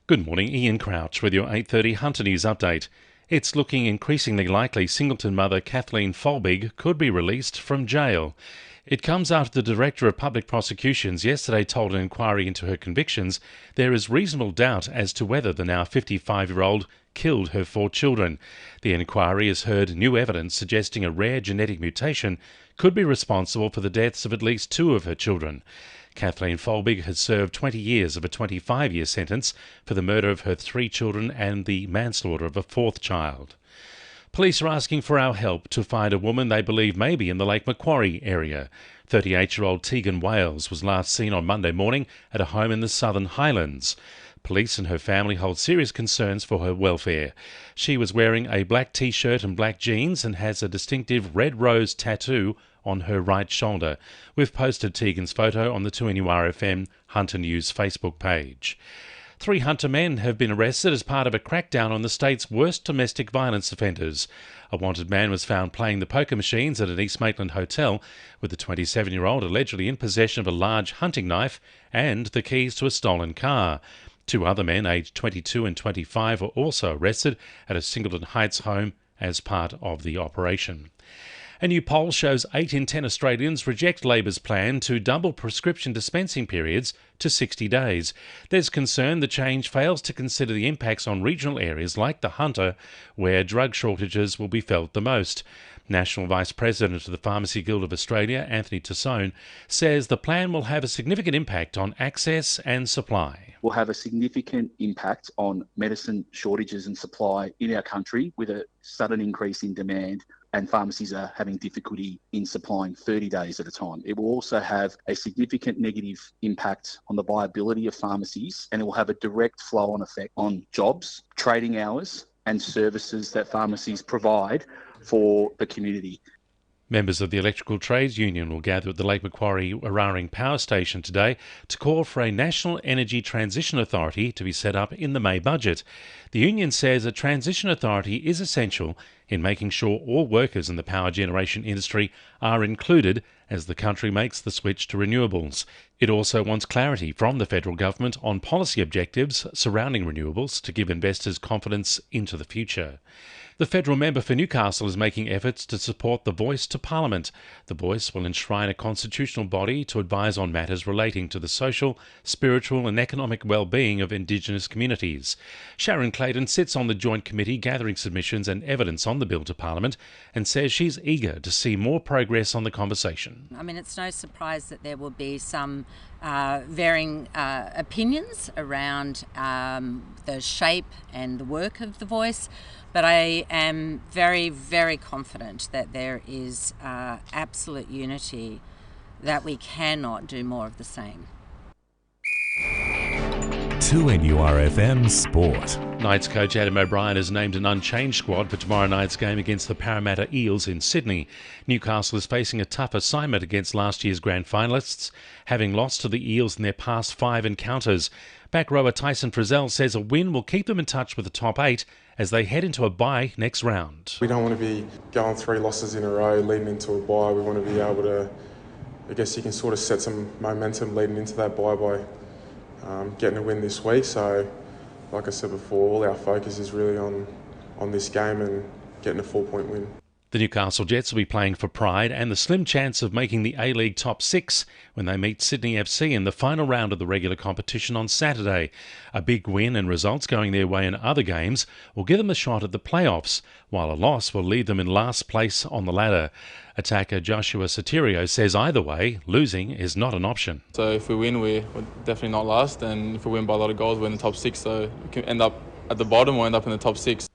Good morning, Ian Crouch with your 8:30 Hunter News update. It's looking increasingly likely Singleton mother Kathleen Folbig could be released from jail. It comes after the Director of Public Prosecutions yesterday told an inquiry into her convictions there is reasonable doubt as to whether the now 55-year-old killed her 4 children. The inquiry has heard new evidence suggesting a rare genetic mutation could be responsible for the deaths of at least 2 of her children. Kathleen Folbig has served 20 years of a 25-year sentence for the murder of her 3 children and the manslaughter of a 4th child. Police are asking for our help to find a woman they believe may be in the Lake Macquarie area. 38-year-old Tegan Wales was last seen on Monday morning at a home in the Southern Highlands. Police and her family hold serious concerns for her welfare. She was wearing a black t-shirt and black jeans and has a distinctive red rose tattoo on her right shoulder. We've posted Tegan's photo on the 2NURFM Hunter News Facebook page. 3 Hunter men have been arrested as part of a crackdown on the state's worst domestic violence offenders. A wanted man was found playing the poker machines at an East Maitland hotel, with the 27-year-old allegedly in possession of a large hunting knife and the keys to a stolen car. 2 other men, aged 22 and 25, were also arrested at a Singleton Heights home as part of the operation. A new poll shows 8 in 10 Australians reject Labor's plan to double prescription dispensing periods to 60 days. There's concern the change fails to consider the impacts on regional areas like the Hunter, where drug shortages will be felt the most. National Vice President of the Pharmacy Guild of Australia, Anthony Tassone, says the plan will have a significant impact on access and supply. Will have a significant impact on medicine shortages and supply in our country, with a sudden increase in demand, and pharmacies are having difficulty in supplying 30 days at a time. It will also have a significant negative impact on the viability of pharmacies, and it will have a direct flow-on effect on jobs, trading hours and services that pharmacies provide for the community. Members of the Electrical Trades Union will gather at the Lake Macquarie Araring Power Station today to call for a National Energy Transition Authority to be set up in the May budget. The union says a transition authority is essential in making sure all workers in the power generation industry are included as the country makes the switch to renewables. It also wants clarity from the federal government on policy objectives surrounding renewables to give investors confidence into the future. The federal member for Newcastle is making efforts to support the Voice to Parliament. The Voice will enshrine a constitutional body to advise on matters relating to the social, spiritual and economic well-being of Indigenous communities. Sharon Clayton sits on the Joint Committee gathering submissions and evidence on the bill to Parliament and says she's eager to see more progress on the conversation. I mean, it's no surprise that there will be some varying opinions around the shape and the work of the Voice, but I am very, very confident that there is absolute unity that we cannot do more of the same. 2NURFM Sport. Knights coach Adam O'Brien has named an unchanged squad for tomorrow night's game against the Parramatta Eels in Sydney. Newcastle is facing a tough assignment against last year's grand finalists, having lost to the Eels in their past 5 encounters. Back rower Tyson Frizzell says a win will keep them in touch with the top 8 as they head into a bye next round. We don't want to be going 3 losses in a row leading into a bye. We want to be able to, I guess you can sort of set some momentum leading into that bye by getting a win this week. So, like I said before, all our focus is really on this game and getting a 4-point win. The Newcastle Jets will be playing for pride and the slim chance of making the A-League top 6 when they meet Sydney FC in the final round of the regular competition on Saturday. A big win and results going their way in other games will give them a shot at the playoffs, while a loss will leave them in last place on the ladder. Attacker Joshua Sotirio says either way, losing is not an option. So if we win, we're definitely not last, and if we win by a lot of goals, we're in the top 6, so we can end up at the bottom or end up in the top 6.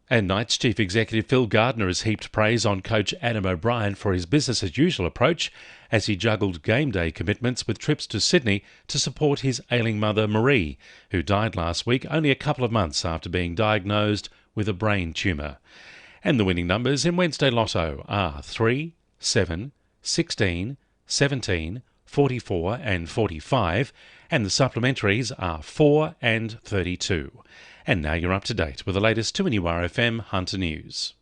And Knights Chief Executive Phil Gardner has heaped praise on coach Adam O'Brien for his business-as-usual approach as he juggled game day commitments with trips to Sydney to support his ailing mother Marie, who died last week only a couple of months after being diagnosed with a brain tumour. And the winning numbers in Wednesday Lotto are 3, 7, 16, 17, 44 and 45, and the supplementaries are 4 and 32. And now you're up to date with the latest 2NURFM Hunter News.